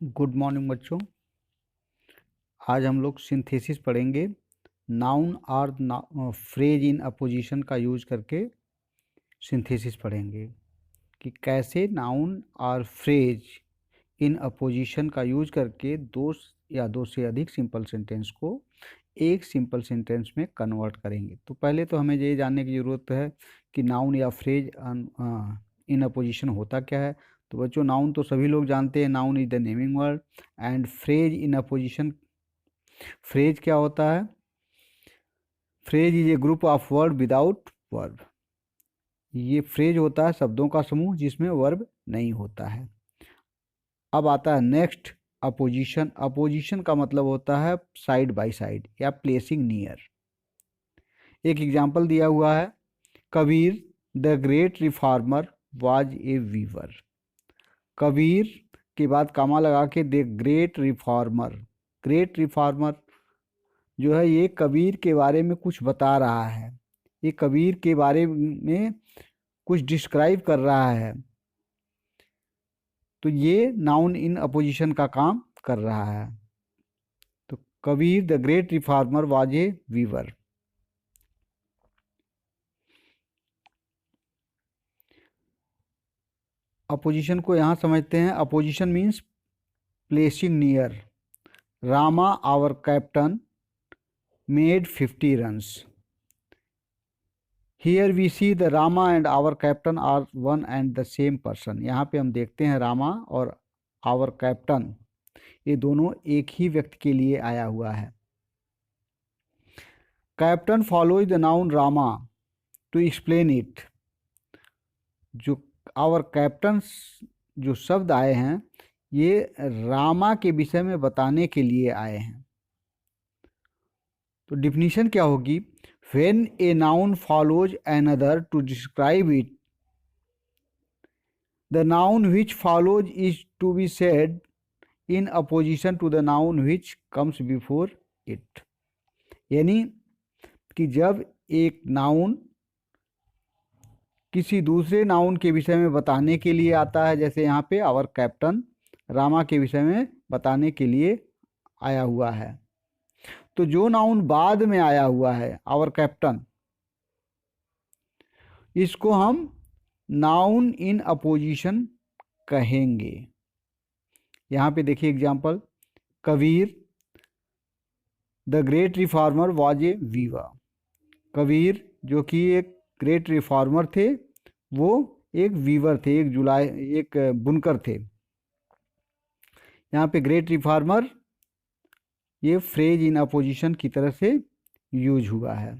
Good morning बच्चों। आज हम लोग सिंथेसिस पढ़ेंगे। नाउन और फ्रेज इन अपोजिशन का यूज करके सिंथेसिस पढ़ेंगे कि कैसे नाउन और फ्रेज इन अपोजिशन का यूज करके दो या दो से अधिक सिंपल सेंटेंस को एक सिंपल सेंटेंस में कन्वर्ट करेंगे। तो पहले तो हमें ये जानने की ज़रूरत है कि नाउन या फ्रेज इन अपोजिशन होता क्या है। तो बच्चों, नाउन तो सभी लोग जानते हैं, noun is the naming word. And phrase in opposition, phrase क्या होता है? Phrase is a group of word without verb. ये फ्रेज होता है शब्दों का समूह जिसमें वर्ब नहीं होता है। अब आता है नेक्स्ट, अपोजिशन। अपोजिशन का मतलब होता है साइड बाय साइड या प्लेसिंग नियर। एक एग्जाम्पल दिया हुआ है, Kabir the great reformer was a weaver. Kabir के बाद कामा लगा के the great reformer. Great reformer जो है ये कबीर के बारे में कुछ बता रहा है, ये कबीर के बारे में कुछ डिस्क्राइब कर रहा है। तो ये नाउन इन अपोजिशन का काम कर रहा है। तो Kabir the great reformer was a weaver. Apposition को यहाँ समझते हैं। Apposition means placing near. Rama our captain made 50 runs. Here we see the Rama and our captain are one and the same person. यहाँ पे हम देखते हैं रामा और आवर कैप्टन ये दोनों एक ही व्यक्ति के लिए आया हुआ है। Captain follows the noun Rama to explain it. जो आवर कैप्टन जो शब्द आए हैं ये रामा के विषय में बताने के लिए आए हैं। तो डिफिनीशन क्या होगी? When a noun follows another to describe it, the noun which follows is to be said in opposition to the noun which comes before it। यानी कि जब एक नाउन किसी दूसरे नाउन के विषय में बताने के लिए आता है, जैसे यहाँ पे आवर कैप्टन रामा के विषय में बताने के लिए आया हुआ है, तो जो नाउन बाद में आया हुआ है आवर कैप्टन, इसको हम नाउन इन अपोजिशन कहेंगे। यहाँ पे देखिए example, Kabir the great reformer was a weaver. Kabir जो कि एक ग्रेट रिफॉर्मर थे, वो एक वीवर थे, एक बुनकर थे। यहाँ पे ग्रेट रिफॉर्मर ये फ्रेज इन अपोजिशन की तरह से यूज हुआ है।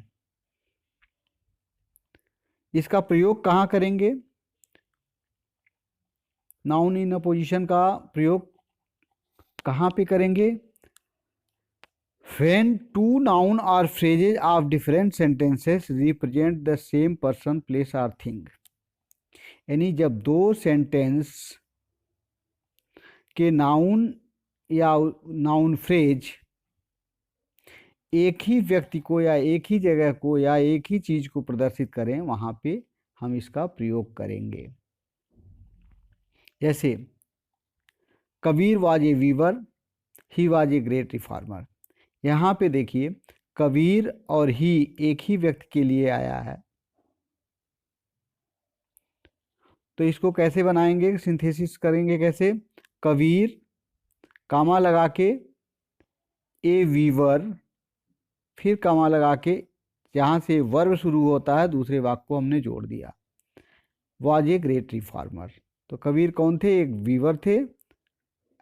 इसका प्रयोग कहाँ करेंगे? नाउन इन अपोजिशन का प्रयोग कहाँ पे करेंगे? When two noun or phrases of different sentences represent the same person, place or thing। यानी जब दो सेंटेंस के नाउन या नाउन फ्रेज एक ही व्यक्ति को या एक ही जगह को या एक ही चीज को प्रदर्शित करें, वहां पे हम इसका प्रयोग करेंगे। जैसे Kabir was a weaver, he was a great reformer. यहाँ पे देखिए कबीर और ही एक ही व्यक्ति के लिए आया है, तो इसको कैसे बनाएंगे, सिंथेसिस करेंगे कैसे? कबीर कामा लगा के ए वीवर, फिर कामा लगा के जहाँ से वर्ब शुरू होता है दूसरे वाक्य को हमने जोड़ दिया, वाज ए ग्रेट रिफॉर्मर। तो कबीर कौन थे? एक वीवर थे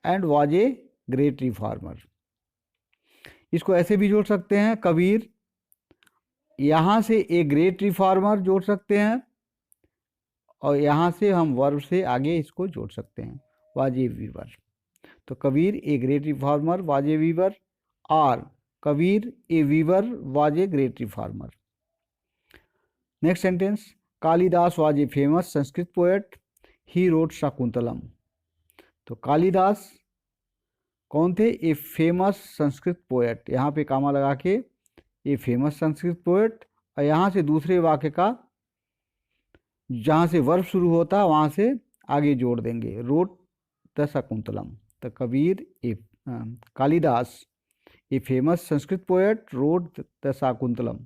and was a great reformer. इसको ऐसे भी जोड़ सकते हैं, कबीर यहाँ से ए ग्रेट रिफॉर्मर जोड़ सकते हैं और यहाँ से हम वर्ब से आगे इसको जोड़ सकते हैं, वाज ए वीवर। तो Kabir a great reformer was a weaver, और Kabir a weaver was a great reformer. Next sentence, Kalidas was a famous Sanskrit poet, he wrote Shakuntalam. तो कालिदास कौन थे? A famous Sanskrit poet. यहाँ पे कामा लगा के ए फेमस संस्कृत पोएट, और यहाँ से दूसरे वाक्य का जहाँ से वर्ब शुरू होता है वहाँ से आगे जोड़ देंगे, wrote the Shakuntalam. The Kabir a Kalidas a famous Sanskrit poet wrote the Shakuntalam.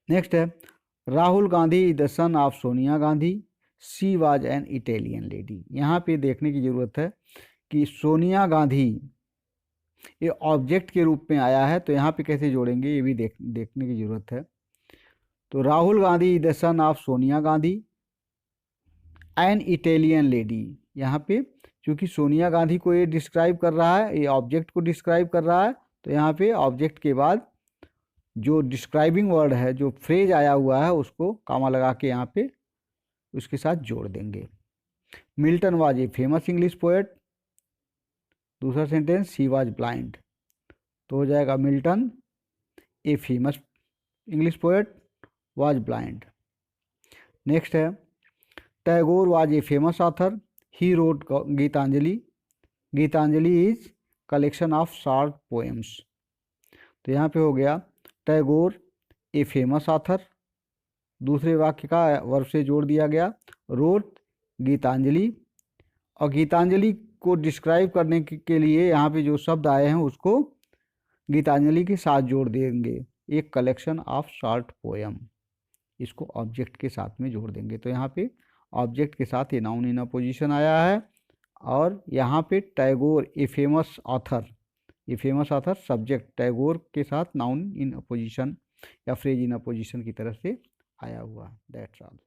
Next है Rahul Gandhi the son of Sonia Gandhi, she was an Italian lady. यहाँ पे देखने की ज़रूरत है कि सोनिया गांधी ये ऑब्जेक्ट के रूप में आया है, तो यहाँ पे कैसे जोड़ेंगे ये भी देखने की ज़रूरत है। तो Rahul Gandhi the son of Sonia Gandhi, N Italian lady, यहाँ पे क्योंकि सोनिया गांधी को ये डिस्क्राइब कर रहा है, ये ऑब्जेक्ट को डिस्क्राइब कर रहा है, तो यहाँ पे ऑब्जेक्ट के बाद जो डिस्क्राइबिंग वर्ड है, जो फ्रेज आया हुआ है, उसको कामा लगा के यहाँ पे उसके साथ जोड़ देंगे। Milton was a famous English poet, दूसरा सेंटेंस शी वाज ब्लाइंड, तो हो जाएगा Milton a famous English poet was blind. Next है Tagore was a famous author, he wrote Gitanjali, Gitanjali is collection of short poems. तो यहाँ पे हो गया टैगोर ए फेमस ऑथर, दूसरे वाक्य का वर्ब से जोड़ दिया गया, रोट गीतांजलि, और गीतांजलि को डिस्क्राइब करने के लिए यहाँ पे जो शब्द आए हैं उसको गीतांजलि के साथ जोड़ देंगे, एक कलेक्शन ऑफ शॉर्ट पोएम, इसको ऑब्जेक्ट के साथ में जोड़ देंगे। तो यहाँ पे ऑब्जेक्ट के साथ ये नाउन इन अ पोजीशन आया है, और यहाँ पे टैगोर ए फेमस ऑथर, ये फेमस ऑथर सब्जेक्ट टैगोर के साथ नाउन इन अ पोजीशन या फ्रेज इन अ पोजीशन की तरफ से आया हुआ। That's all.